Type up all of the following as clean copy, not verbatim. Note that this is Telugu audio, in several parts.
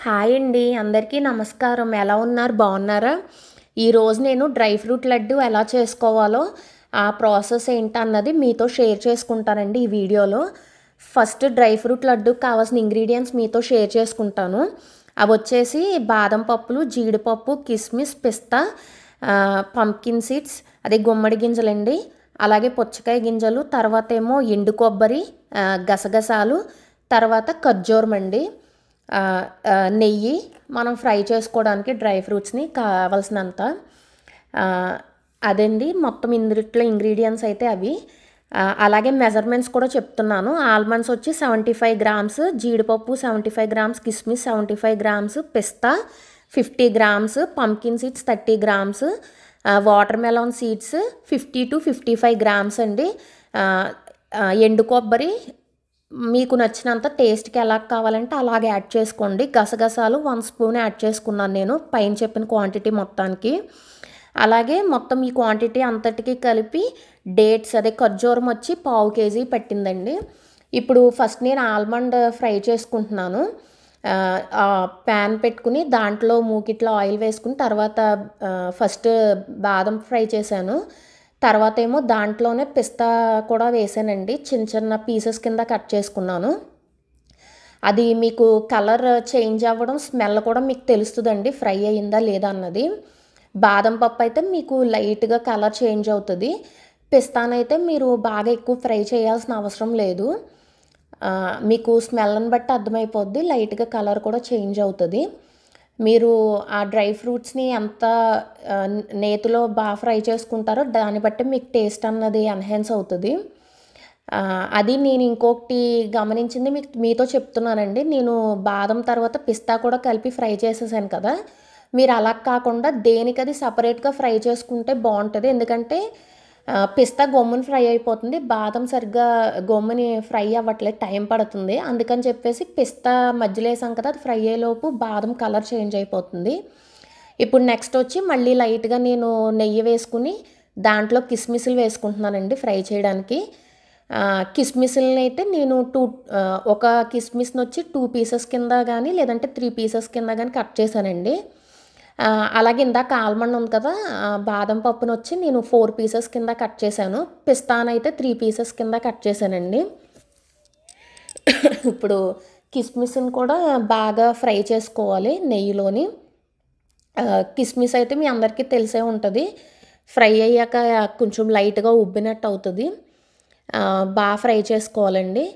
హాయ్ అండి, అందరికీ నమస్కారం. ఎలా ఉన్నారు? బాగున్నారా? ఈరోజు నేను డ్రై ఫ్రూట్ లడ్డు ఎలా చేసుకోవాలో ఆ ప్రాసెస్ ఏంటన్నది మీతో షేర్ చేసుకుంటానండి ఈ వీడియోలో. ఫస్ట్ డ్రై ఫ్రూట్ లడ్డుకి కావాల్సిన ఇంగ్రీడియంట్స్ మీతో షేర్ చేసుకుంటాను. అవి వచ్చేసి బాదం పప్పులు, జీడిపప్పు, కిస్మిస్, పిస్తా, పంప్కిన్ సీడ్స్, అదే గుమ్మడి గింజలండి, అలాగే పుచ్చకాయ గింజలు, తర్వాత ఏమో ఎండు కొబ్బరి, గసగసాలు, తర్వాత ఖర్జూరం అండి, నెయ్యి, మనం ఫ్రై చేసుకోవడానికి డ్రై ఫ్రూట్స్ని కావాల్సినంత. అదండి మొత్తం ఇందులో ఇంగ్రీడియంట్స్ అయితే అవి. అలాగే మెజర్మెంట్స్ కూడా చెప్తున్నాను. ఆల్మండ్స్ వచ్చి 75 గ్రామ్స్, జీడిపప్పు 75 గ్రామ్స్, కిస్మిస్ 75 grams, pista 50 grams, pumpkin seeds 30 grams, water melon seeds 50 to 55 grams అండి. ఎండు కొబ్బరి మీకు నచ్చినంత టేస్ట్కి ఎలా కావాలంటే అలాగే యాడ్ చేసుకోండి. గసగసాలు 1 స్పూన్ యాడ్ చేసుకున్నాను నేను పైన చెప్పిన క్వాంటిటీ మొత్తానికి. అలాగే మొత్తం ఈ క్వాంటిటీ అంతటికి కలిపి డేట్స్, అదే ఖర్జూరం వచ్చి 1/2 కేజీ పట్టిందండి. ఇప్పుడు ఫస్ట్ నేను ఆల్మండ్ ఫ్రై చేసుకుంటున్నాను. ప్యాన్ పెట్టుకుని దాంట్లో మూకిట్లో ఆయిల్ వేసుకుని తర్వాత ఫస్ట్ బాదం ఫ్రై చేశాను. తర్వాత ఏమో దాంట్లోనే పిస్తా కూడా వేసానండి. చిన్న చిన్న పీసెస్ కింద కట్ చేసుకున్నాను. అది మీకు కలర్ చేంజ్ అవ్వడం, స్మెల్ కూడా మీకు తెలుస్తుందండి ఫ్రై అయ్యిందా లేదా అన్నది. బాదం పప్పు అయితే మీకు లైట్గా కలర్ చేంజ్ అవుతుంది. పిస్తానైతే మీరు బాగా ఎక్కువ ఫ్రై చేయాల్సిన అవసరం లేదు. మీకు స్మెల్ని బట్టి అర్థమైపోద్ది, లైట్గా కలర్ కూడా చేంజ్ అవుతుంది. మీరు ఆ డ్రై ఫ్రూట్స్ని ఎంత నేతిలో బాగా ఫ్రై చేసుకుంటారో దాన్ని బట్టి మీకు టేస్ట్ అన్నది ఎన్హాన్స్ అవుతుంది. అది నేను ఇంకొకటి గమనించింది మీతో చెప్తున్నానండి. నేను బాదం తర్వాత పిస్తా కూడా కలిపి ఫ్రై చేసేసాను కదా, మీరు అలా కాకుండా దేనికది సపరేట్గా ఫ్రై చేసుకుంటే బాగుంటుంది. ఎందుకంటే పిస్తా గమ్ముని ఫ్రై అయిపోతుంది, బాదం సరిగ్గా గమ్ముని ఫ్రై అవ్వట్లేదు, టైం పడుతుంది. అందుకని చెప్పేసి పిస్తా మధ్యలో వేసాం కదా, అది ఫ్రై అయ్యేలోపు బాదం కలర్ చేంజ్ అయిపోతుంది. ఇప్పుడు నెక్స్ట్ వచ్చి మళ్ళీ లైట్గా నేను నెయ్యి వేసుకుని దాంట్లో కిస్మిస్లు వేసుకుంటున్నానండి ఫ్రై చేయడానికి. కిస్మిస్లని అయితే నేను ఒక కిస్మిస్ని వచ్చి 2 పీసెస్ కింద కానీ లేదంటే 3 పీసెస్ కింద కానీ కట్ చేశానండి. అలాగే ఇందాక ఆల్మండ్ ఉంది కదా, బాదం పప్పును వచ్చి నేను 4 పీసెస్ కింద కట్ చేశాను. పిస్తానైతే 3 పీసెస్ కింద కట్ చేశానండి. ఇప్పుడు కిస్మిస్ని కూడా బాగా ఫ్రై చేసుకోవాలి నెయ్యిలోని. కిస్మిస్ అయితే మీ అందరికీ తెలిసే ఉంటుంది, ఫ్రై అయ్యాక కొంచెం లైట్గా ఉబ్బినట్టు అవుతుంది. బాగా ఫ్రై చేసుకోవాలండి.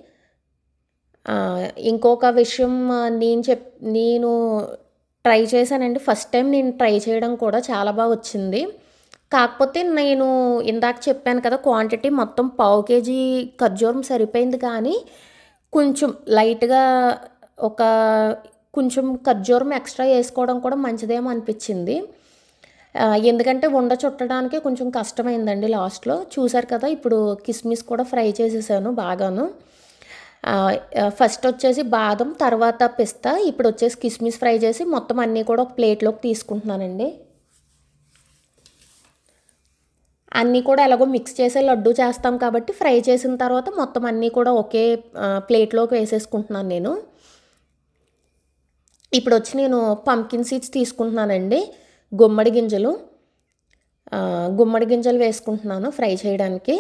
ఇంకొక విషయం నేను ట్రై చేశానండి. ఫస్ట్ టైం నేను ట్రై చేయడం కూడా చాలా బాగా వచ్చింది. కాకపోతే నేను ఇందాక చెప్పాను కదా క్వాంటిటీ మొత్తం 1/2 కేజీ ఖర్జూరం సరిపోయింది, కానీ కొంచెం లైట్గా కొంచెం ఖర్జూరం ఎక్స్ట్రా వేసుకోవడం కూడా మంచిదేమో అనిపించింది. ఎందుకంటే ఉండ చుట్టడానికి కొంచెం కష్టమైందండి లాస్ట్లో. చూసారు కదా, ఇప్పుడు కిస్మిస్ కూడా ఫ్రై చేసేసాను బాగాను. ఫస్ట్ వచ్చేసి బాదం, తర్వాత పిస్తా, ఇప్పుడు వచ్చేసి కిస్మిస్ ఫ్రై చేసి మొత్తం అన్నీ కూడా ఒక ప్లేట్లోకి తీసుకుంటున్నానండి. అన్నీ కూడా ఎలాగో మిక్స్ చేసే లడ్డు చేస్తాం కాబట్టి ఫ్రై చేసిన తర్వాత మొత్తం అన్నీ కూడా ఒకే ప్లేట్లోకి వేసేసుకుంటున్నాను నేను. ఇప్పుడు వచ్చి నేను పంప్కిన్ సీడ్స్ తీసుకుంటున్నానండి, గుమ్మడి గింజలు వేసుకుంటున్నాను ఫ్రై చేయడానికి.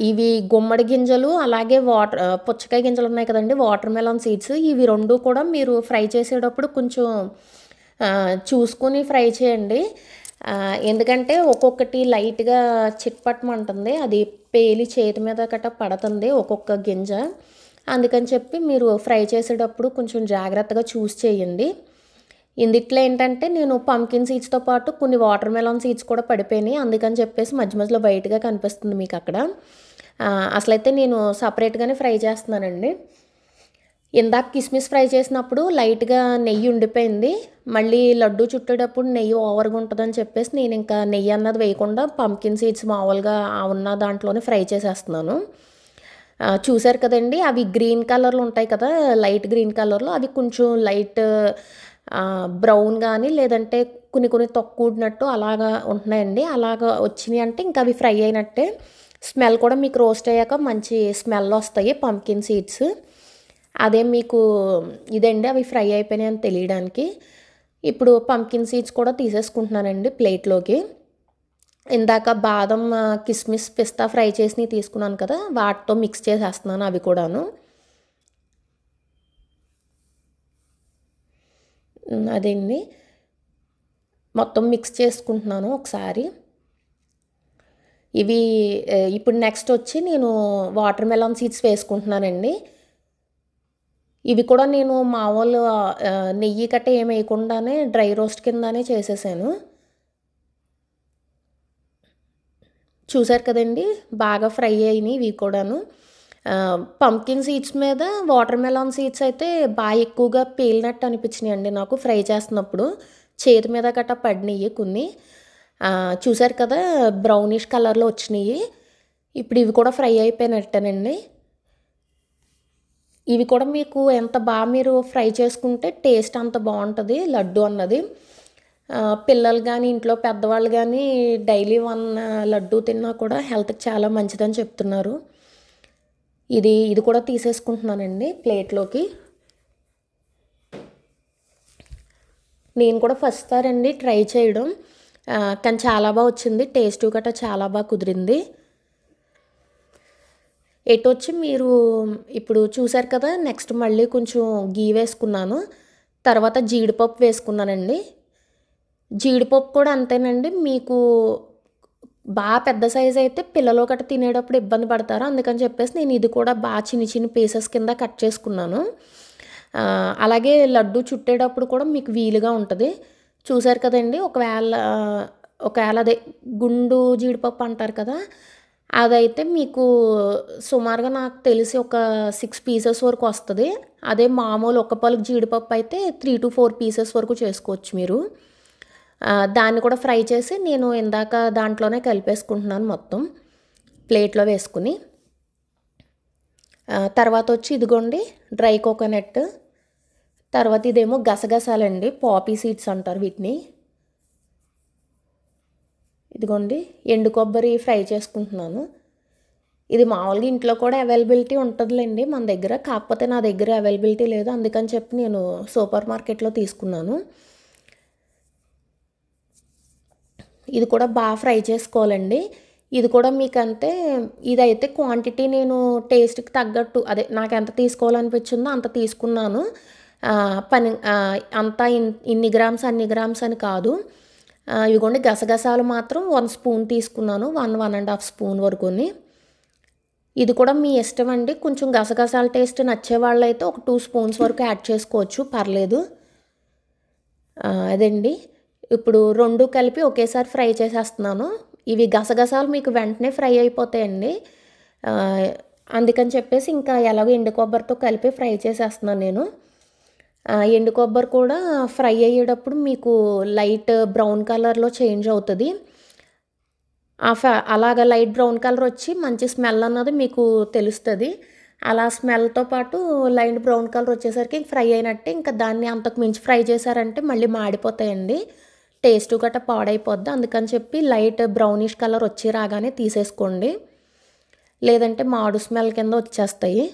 ఇవి గుమ్మడి గింజలు అలాగే పుచ్చకాయ గింజలు ఉన్నాయి కదండి, వాటర్ మెలాన్ సీడ్స్, ఇవి 2 కూడా మీరు ఫ్రై చేసేటప్పుడు కొంచెం చూసుకొని ఫ్రై చేయండి. ఎందుకంటే ఒక్కొక్కటి లైట్గా చిట్పట్టమంటుంది, అది పేలి చేతి మీద గట్ట పడుతుంది ఒక్కొక్క గింజ. అందుకని చెప్పి మీరు ఫ్రై చేసేటప్పుడు కొంచెం జాగ్రత్తగా చూసి చేయండి. ఇందుట్లో ఏంటంటే నేను పంప్కిన్ సీడ్స్తో పాటు కొన్ని వాటర్ మెలాన్ సీడ్స్ కూడా పడిపోయినాయి, అందుకని చెప్పేసి మధ్య మధ్యలో బయటగా కనిపిస్తుంది మీకు అక్కడ. అసలైతే నేను సపరేట్గానే ఫ్రై చేస్తున్నానండి. ఇందాక కిస్మిస్ ఫ్రై చేసినప్పుడు లైట్గా నెయ్యి ఉండిపోయింది, మళ్ళీ లడ్డు చుట్టేటప్పుడు నెయ్యి ఓవర్గా ఉంటుందని చెప్పేసి నేను ఇంకా నెయ్యి అన్నది వేయకుండా పంప్కిన్ సీడ్స్ మామూలుగా ఉన్న దాంట్లోనే ఫ్రై చేసేస్తున్నాను. చూసారు కదండి, అవి గ్రీన్ కలర్లో ఉంటాయి కదా, లైట్ గ్రీన్ కలర్లో, అవి కొంచెం లైట్ బ్రౌన్ కానీ లేదంటే కొన్ని తొక్కుడినట్టు అలాగా ఉంటున్నాయండి. అలాగా వచ్చినాయి అంటే ఇంకా అవి ఫ్రై అయినట్టే. స్మెల్ కూడా మీకు రోస్ట్ అయ్యాక మంచి స్మెల్ వస్తాయి పంప్కిన్ సీడ్స్. అదే మీకు ఇదండి, అవి ఫ్రై అయిపోయినాయి అని తెలియడానికి. ఇప్పుడు పంకిన్ సీడ్స్ కూడా తీసేసుకుంటున్నానండి ప్లేట్లోకి. ఇందాక బాదం, కిస్మిస్, పిస్తా ఫ్రై చేసి తీసుకున్నాను కదా, వాటితో మిక్స్ చేసేస్తున్నాను అవి కూడాను. అదండి, మొత్తం మిక్స్ చేసుకుంటున్నాను ఒకసారి. ఇవి ఇప్పుడు నెక్స్ట్ వచ్చి నేను వాటర్ మెలాన్ సీడ్స్ వేసుకుంటున్నానండి. ఇవి కూడా నేను మామూలు నెయ్యి కట్ట ఏమి వేయకుండానే డ్రై రోస్ట్ కిందనే చేసేసాను. చూసారు కదండి, బాగా ఫ్రై అయినాయి ఇవి కూడాను. పంకిన్ సీడ్స్ మీద వాటర్ మెలాన్ సీడ్స్ అయితే బాగా ఎక్కువగా పేలినట్టు అనిపించినాయి అండి నాకు ఫ్రై చేస్తున్నప్పుడు. చేతి మీద గట్ట పడినాయి కొన్ని. చూసారు కదా, బ్రౌనిష్ కలర్లో వచ్చినాయి. ఇప్పుడు ఇవి కూడా ఫ్రై అయిపోయినట్టేనండి. ఇవి కూడా మీకు ఎంత బాగా మీరు ఫ్రై చేసుకుంటే టేస్ట్ అంత బాగుంటుంది లడ్డు అన్నది. పిల్లలు కానీ ఇంట్లో పెద్దవాళ్ళు కానీ డైలీ 1 లడ్డు తిన్నా కూడా హెల్త్కి చాలా మంచిదని చెప్తున్నారు. ఇది కూడా తీసేసుకుంటున్నానండి ప్లేట్లోకి. నేను కూడా ఫస్ట్ సారండి ట్రై చేయడం, కానీ చాలా బాగా వచ్చింది. టేస్ట్ గట్రా చాలా బాగా కుదిరింది. వచ్చి మీరు ఇప్పుడు చూసారు కదా, నెక్స్ట్ మళ్ళీ కొంచెం గీ వేసుకున్నాను. తర్వాత జీడిపప్పు వేసుకున్నానండి. జీడిపప్పు కూడా అంతేనండి, మీకు బాగా పెద్ద సైజ్ అయితే పిల్లలు ఒకటి తినేటప్పుడు ఇబ్బంది పడతారు. అందుకని చెప్పేసి నేను ఇది కూడా బాగా చిన్న చిన్న పీసెస్ కింద కట్ చేసుకున్నాను. అలాగే లడ్డు చుట్టేటప్పుడు కూడా మీకు వీలుగా ఉంటుంది. చూసారు కదండి, ఒకవేళ అదే గుండు జీడిపప్పు అంటారు కదా, అదైతే మీకు సుమారుగా నాకు తెలిసి ఒక 6 పీసెస్ వరకు వస్తుంది. అదే మామూలు ఒక పలుకు జీడిపప్పు అయితే 3 to 4 పీసెస్ వరకు చేసుకోవచ్చు మీరు. దాన్ని కూడా ఫ్రై చేసి నేను ఇందాక దాంట్లోనే కలిపేసుకుంటున్నాను మొత్తం ప్లేట్లో వేసుకుని. తర్వాత వచ్చి ఇదిగోండి డ్రై కోకోనట్. తర్వాత ఇదేమో గసగసాలండి, పాపీ సీడ్స్ అంటారు వీటిని. ఇదిగోండి ఎండు కొబ్బరి ఫ్రై చేసుకుంటున్నాను. ఇది మామూలుగా ఇంట్లో కూడా అవైలబిలిటీ ఉంటుందిలేండి మన దగ్గర, కాకపోతే నా దగ్గర అవైలబిలిటీ లేదు, అందుకని చెప్పి నేను సూపర్ మార్కెట్లో తీసుకున్నాను. ఇది కూడా బాగా ఫ్రై చేసుకోవాలండి. ఇది కూడా మీకంటే ఇదైతే క్వాంటిటీ నేను టేస్ట్కి తగ్గట్టు అదే నాకు ఎంత తీసుకోవాలనిపించిందో అంత తీసుకున్నాను. అంతా ఇన్ని గ్రామ్స్ అన్ని గ్రామ్స్ అని కాదు. ఇదిగోండి గసగసాలు మాత్రం 1 స్పూన్ తీసుకున్నాను, 1.5 స్పూన్ వరకుని. ఇది కూడా మీ ఇష్టం అండి, కొంచెం గసగసాల టేస్ట్ నచ్చే వాళ్ళైతే ఒక 2 స్పూన్స్ వరకు యాడ్ చేసుకోవచ్చు, పర్లేదు. అదండి, ఇప్పుడు 2 కలిపి ఒకేసారి ఫ్రై చేసేస్తున్నాను. ఇవి గసగసాలు మీకు వెంటనే ఫ్రై అయిపోతాయండి, అందుకని చెప్పేసి ఇంకా ఎలాగో ఎండు కొబ్బరితో కలిపి ఫ్రై చేసేస్తున్నాను నేను. ఎండు కొబ్బరి కూడా ఫ్రై అయ్యేటప్పుడు మీకు లైట్ బ్రౌన్ కలర్లో చేంజ్ అవుతుంది. అలాగ లైట్ బ్రౌన్ కలర్ వచ్చి మంచి స్మెల్ అన్నది మీకు తెలుస్తుంది. అలా స్మెల్తో పాటు లైట్ బ్రౌన్ కలర్ వచ్చేసరికి ఫ్రై అయినట్టే. ఇంకా దాన్ని అంతకు మించి ఫ్రై చేశారంటే మళ్ళీ మాడిపోతాయండి, టేస్ట్ గట్రా పాడైపోద్ది. అందుకని చెప్పి లైట్ బ్రౌనిష్ కలర్ వచ్చి రాగానే తీసేసుకోండి, లేదంటే మాడు స్మెల్ కింద వచ్చేస్తాయి.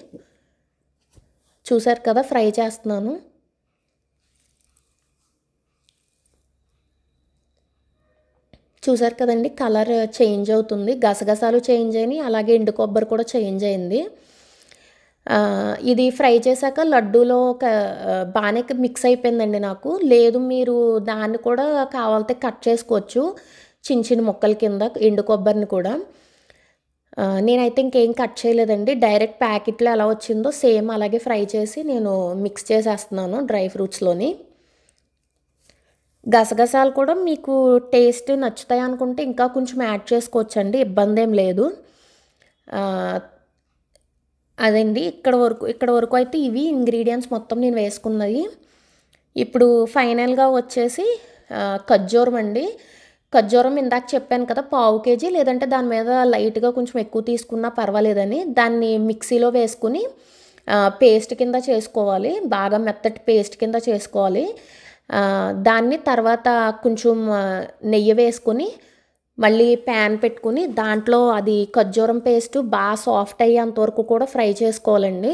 చూసారు కదా, ఫ్రై చేస్తున్నాను. చూసారు కదండి, కలర్ చేంజ్ అవుతుంది, గసగసాలు చేంజ్ అయినాయి, అలాగే ఎండు కొబ్బరి కూడా చేంజ్ అయింది. ఇది ఫ్రై చేశాక లడ్డూలో బాగానే మిక్స్ అయిపోయిందండి నాకు. లేదు మీరు దాన్ని కూడా కావాలంటే కట్ చేసుకోవచ్చు చిన్న చిన్న ముక్కల కింద, ఎండు కొబ్బరిని కూడా. నేనైతే ఇంకేం కట్ చేయలేదండి, డైరెక్ట్ ప్యాకెట్లో ఎలా వచ్చిందో సేమ్ అలాగే ఫ్రై చేసి నేను మిక్స్ చేసేస్తున్నాను డ్రై ఫ్రూట్స్లోని. గసగసాలు కూడా మీకు టేస్ట్ నచ్చుతాయి అనుకుంటే ఇంకా కొంచెం యాడ్ చేసుకోవచ్చండి, ఇబ్బంది ఏం లేదు. అదండి, ఇక్కడ వరకు అయితే ఇవి ఇంగ్రీడియంట్స్ మొత్తం నేను వేసుకున్నది. ఇప్పుడు ఫైనల్గా వచ్చేసి ఖర్జూరం అండి. ఖర్జూరం ఇందాక చెప్పాను కదా, 1/2 kg, లేదంటే దాని మీద లైట్గా కొంచెం ఎక్కువ తీసుకున్నా పర్వాలేదని దాన్ని మిక్సీలో వేసుకుని పేస్ట్ కింద చేసుకోవాలి, బాగా మెత్తటి పేస్ట్ కింద చేసుకోవాలి. దాన్ని తర్వాత కొంచెం నెయ్యి వేసుకొని మళ్ళీ ప్యాన్ పెట్టుకుని దాంట్లో అది ఖర్జూరం పేస్ట్ బాగా సాఫ్ట్ అయ్యేంతవరకు కూడా ఫ్రై చేసుకోవాలండి.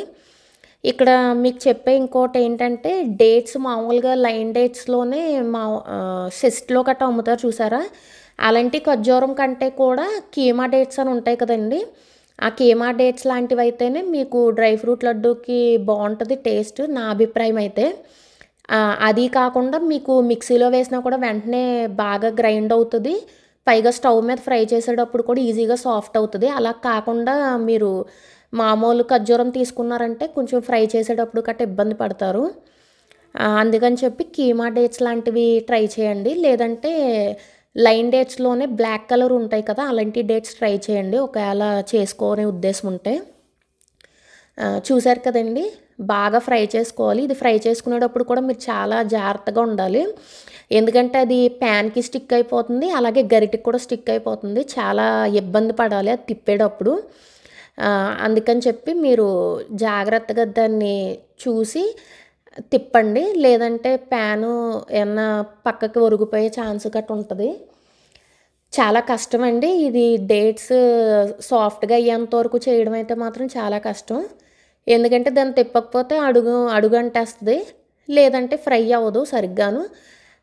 ఇక్కడ మీకు చెప్పే ఇంకోటి ఏంటంటే డేట్స్ మామూలుగా లైన్ డేట్స్లోనే మా సెస్ట్లో గట్రా అమ్ముతారు చూసారా, అలాంటి ఖర్జూరం కంటే కూడా కీమా డేట్స్ అని ఉంటాయి కదండి, ఆ కీమా డేట్స్ లాంటివి అయితేనే మీకు డ్రై ఫ్రూట్ లడ్డూకి బాగుంటుంది టేస్ట్ నా అభిప్రాయం అయితే. అది కాకుండా మీకు మిక్సీలో వేసినా కూడా వెంటనే బాగా గ్రైండ్ అవుతుంది, పైగా స్టవ్ మీద ఫ్రై చేసేటప్పుడు కూడా ఈజీగా సాఫ్ట్ అవుతుంది. అలా కాకుండా మీరు మామూలు ఖర్జూరం తీసుకున్నారంటే కొంచెం ఫ్రై చేసేటప్పుడు గట్రా ఇబ్బంది పడతారు. అందుకని చెప్పి కీమా డేట్స్ లాంటివి ట్రై చేయండి, లేదంటే లైన్ డేట్స్లోనే బ్లాక్ కలర్ ఉంటాయి కదా అలాంటి డేట్స్ ట్రై చేయండి ఒకవేళ చేసుకోనే ఉద్దేశం ఉంటే. చూసారు కదండి, బాగా ఫ్రై చేసుకోవాలి. ఇది ఫ్రై చేసుకునేటప్పుడు కూడా మీరు చాలా జాగ్రత్తగా ఉండాలి, ఎందుకంటే అది ప్యాన్కి స్టిక్ అయిపోతుంది, అలాగే గరిటెకి కూడా స్టిక్ అయిపోతుంది, చాలా ఇబ్బంది పడాలి అది తిప్పేటప్పుడు. అందుకని చెప్పి మీరు జాగ్రత్తగా దాన్ని చూసి తిప్పండి, లేదంటే ప్యాను ఏమన్నా పక్కకి ఒరిగిపోయే ఛాన్స్ గట్రా ఉంటుంది. చాలా కష్టమండి ఇది, డేట్స్ సాఫ్ట్గా అయ్యేంత వరకు చేయడం అయితే మాత్రం చాలా కష్టం, ఎందుకంటే దాన్ని తిప్పకపోతే అడుగు అంటేస్తుంది, లేదంటే ఫ్రై అవ్వదు సరిగ్గాను.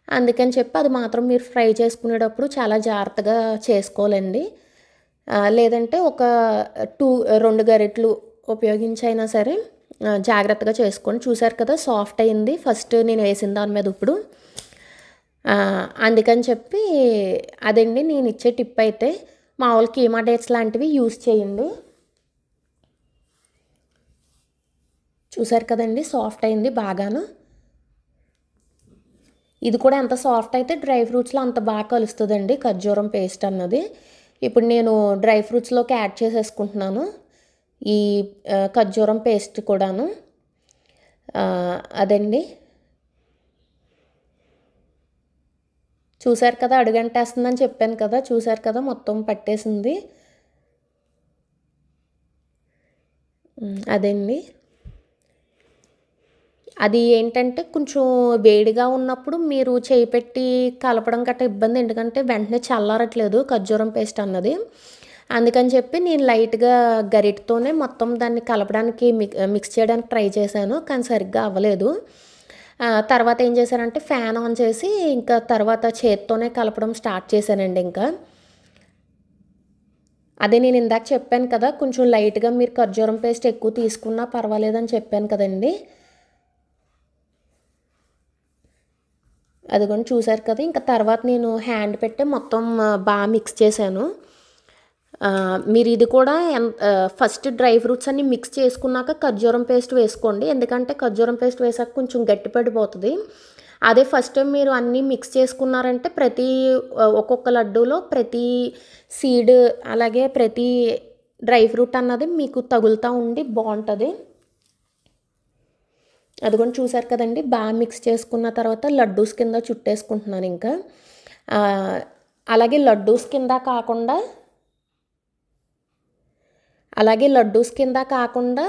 అందుకని చెప్పి అది మాత్రం మీరు ఫ్రై చేసుకునేటప్పుడు చాలా జాగ్రత్తగా చేసుకోవాలండి, లేదంటే ఒక 2 గరిటెలు ఉపయోగించైనా సరే జాగ్రత్తగా చేసుకోండి. చూసారు కదా సాఫ్ట్ అయింది ఫస్ట్ నేను వేసిన దాని మీద ఇప్పుడు. అందుకని చెప్పి అదండి నేను ఇచ్చే టిప్ అయితే, మామూలు కీమా డేట్స్ లాంటివి యూస్ చేయండి. చూసారు కదండి సాఫ్ట్ అయింది బాగాను. ఇది కూడా ఎంత సాఫ్ట్ అయితే డ్రై ఫ్రూట్స్లో అంత బాగా కలుస్తుందండి ఖర్జూరం పేస్ట్ అన్నది. ఇప్పుడు నేను డ్రై ఫ్రూట్స్లోకి యాడ్ చేసేసుకుంటున్నాను ఈ ఖర్జూరం పేస్ట్ కూడాను. అదండి చూసారు కదా అడుగంటేస్తుందని చెప్పాను కదా, చూసారు కదా మొత్తం పట్టేసింది. అదండి అది ఏంటంటే కొంచెం వేడిగా ఉన్నప్పుడు మీరు చేయి పెట్టి కలపడం గట్రా ఇబ్బంది, ఎందుకంటే వెంటనే చల్లారట్లేదు ఖర్జూరం పేస్ట్ అన్నది. అందుకని చెప్పి నేను లైట్గా గరిటతోనే మొత్తం దాన్ని కలపడానికి మిక్స్ చేయడానికి ట్రై చేశాను, కానీ సరిగ్గా అవ్వలేదు. తర్వాత ఏం చేశానంటే ఫ్యాన్ ఆన్ చేసి ఇంకా తర్వాత చేత్తోనే కలపడం స్టార్ట్ చేశానండి. ఇంకా అదే నేను ఇందాక చెప్పాను కదా కొంచెం లైట్గా మీరు ఖర్జూరం పేస్ట్ ఎక్కువ తీసుకున్నా పర్వాలేదని చెప్పాను కదండి, అది కూడా చూసారు కదా. ఇంకా తర్వాత నేను హ్యాండ్ పెట్టి మొత్తం బాగా మిక్స్ చేశాను. మీరు ఇది కూడా ఫస్ట్ డ్రై ఫ్రూట్స్ అన్ని మిక్స్ చేసుకున్నాక ఖర్జూరం పేస్ట్ వేసుకోండి, ఎందుకంటే ఖర్జూరం పేస్ట్ వేసాక కొంచెం గట్టిపడిపోతుంది. అదే ఫస్ట్ టైం మీరు అన్నీ మిక్స్ చేసుకున్నారంటే ఒక్కొక్క లడ్డూలో ప్రతి సీడ్ అలాగే ప్రతి డ్రై ఫ్రూట్ అన్నది మీకు తగులుతూ ఉండి బాగుంటుంది. అది కూడా చూసారు కదండి, బాగా మిక్స్ చేసుకున్న తర్వాత లడ్డూస్ కింద చుట్టేసుకుంటున్నాను ఇంకా. అలాగే లడ్డూస్ కింద కాకుండా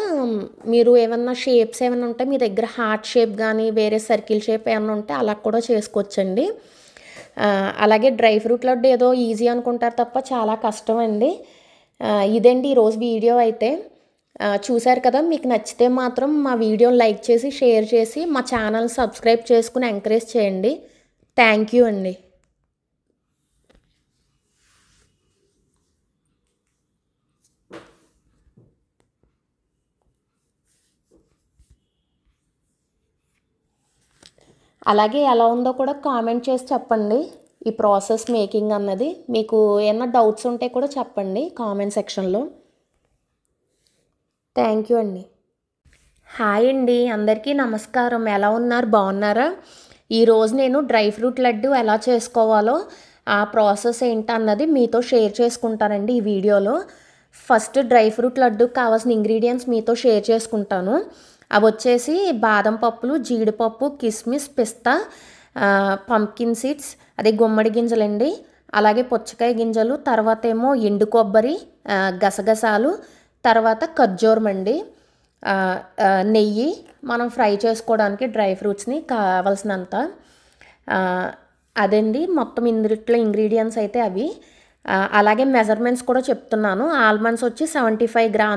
మీరు ఏమన్నా షేప్స్ ఏమైనా ఉంటే మీ దగ్గర హార్ట్ షేప్ కానీ వేరే సర్కిల్ షేప్ ఏమైనా ఉంటే అలా కూడా చేసుకోవచ్చండి. అలాగే డ్రై ఫ్రూట్ లడ్డు ఏదో ఈజీ అనుకుంటారు తప్ప చాలా కష్టం అండి. ఇదండి ఈరోజు వీడియో అయితే. చూసారు కదా, మీకు నచ్చితే మాత్రం మా వీడియోని లైక్ చేసి షేర్ చేసి మా ఛానల్ సబ్స్క్రైబ్ చేసుకుని ఎంకరేజ్ చేయండి. థ్యాంక్ యూ అండి. అలాగే ఎలా ఉందో కూడా కామెంట్ చేసి చెప్పండి ఈ ప్రాసెస్ మేకింగ్ అన్నది. మీకు ఏమైనా డౌట్స్ ఉంటే కూడా చెప్పండి కామెంట్ సెక్షన్లో. థ్యాంక్ యూ అండి. హాయ్ అండి, అందరికీ నమస్కారం. ఎలా ఉన్నారు, బాగున్నారా? ఈరోజు నేను డ్రై ఫ్రూట్ లడ్డు ఎలా చేసుకోవాలో ఆ ప్రాసెస్ ఏంటన్నది మీతో షేర్ చేసుకుంటానండి ఈ వీడియోలో. ఫస్ట్ డ్రై ఫ్రూట్ లడ్డుకి కావాల్సిన ఇంగ్రీడియంట్స్ మీతో షేర్ చేసుకుంటాను. అవి వచ్చేసి బాదం పప్పులు, జీడిపప్పు, కిస్మిస్, పిస్తా, పంప్కిన్ సీడ్స్ అదే గుమ్మడి గింజలండి, అలాగే పుచ్చకాయ గింజలు, తర్వాత ఏమో ఎండు కొబ్బరి, గసగసాలు, తర్వాత ఖర్జూరం అండి, నెయ్యి, మనం ఫ్రై చేసుకోవడానికి డ్రై ఫ్రూట్స్ని కావాల్సినంత. అదండి మొత్తం ఇందులో ఇంగ్రీడియంట్స్ అయితే అవి. అలాగే మెజర్మెంట్స్ కూడా చెప్తున్నాను. ఆల్మండ్స్ వచ్చి 75 గ్రామ్స్,